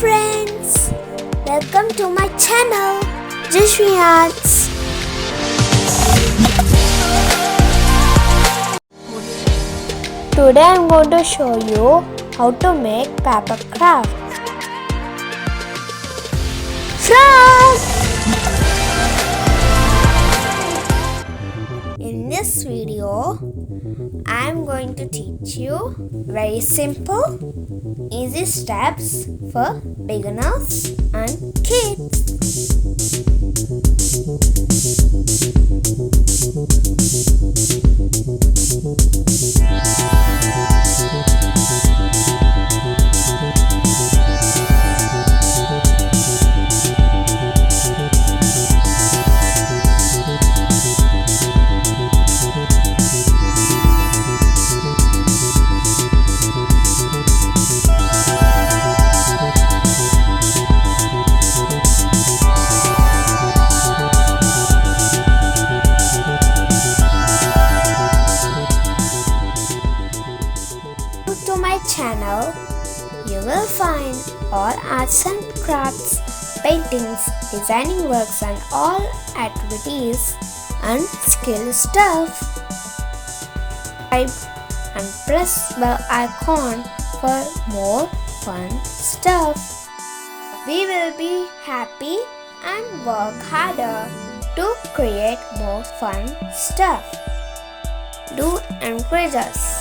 friends, welcome to my channel JaswiArts. Today I am going to show you how to make paper crafts. In this video, I am going to teach you very simple, easy steps for beginners and kids. To my channel, you will find all arts and crafts, paintings, designing works and all activities and skill stuff. Subscribe and press bell icon for more fun stuff. We will be happy and work harder to create more fun stuff. Do encourage us.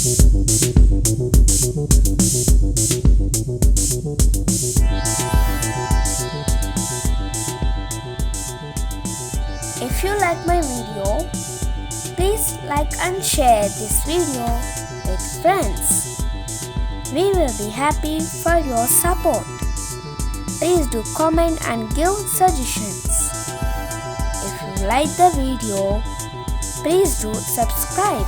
If you like my video, please like and share this video with friends. We will be happy for your support. Please do comment and give suggestions. If you like the video, please do subscribe.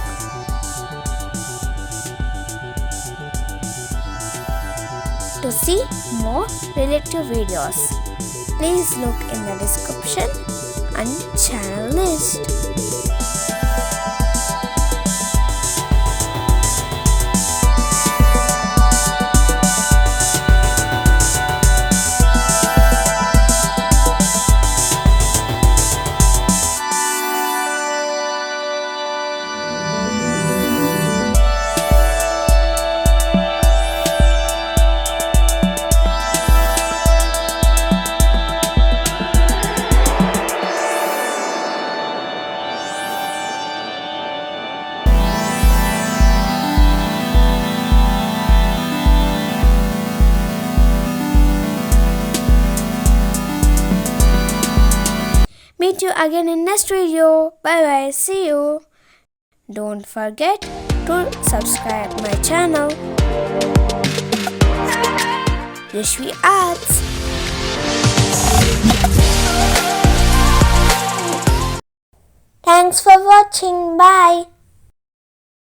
To see more related videos, please look in the description and channel list. Meet you again in next video. Bye bye. See you. Don't forget to subscribe my channel. JaswiArts. Thanks for watching. Bye.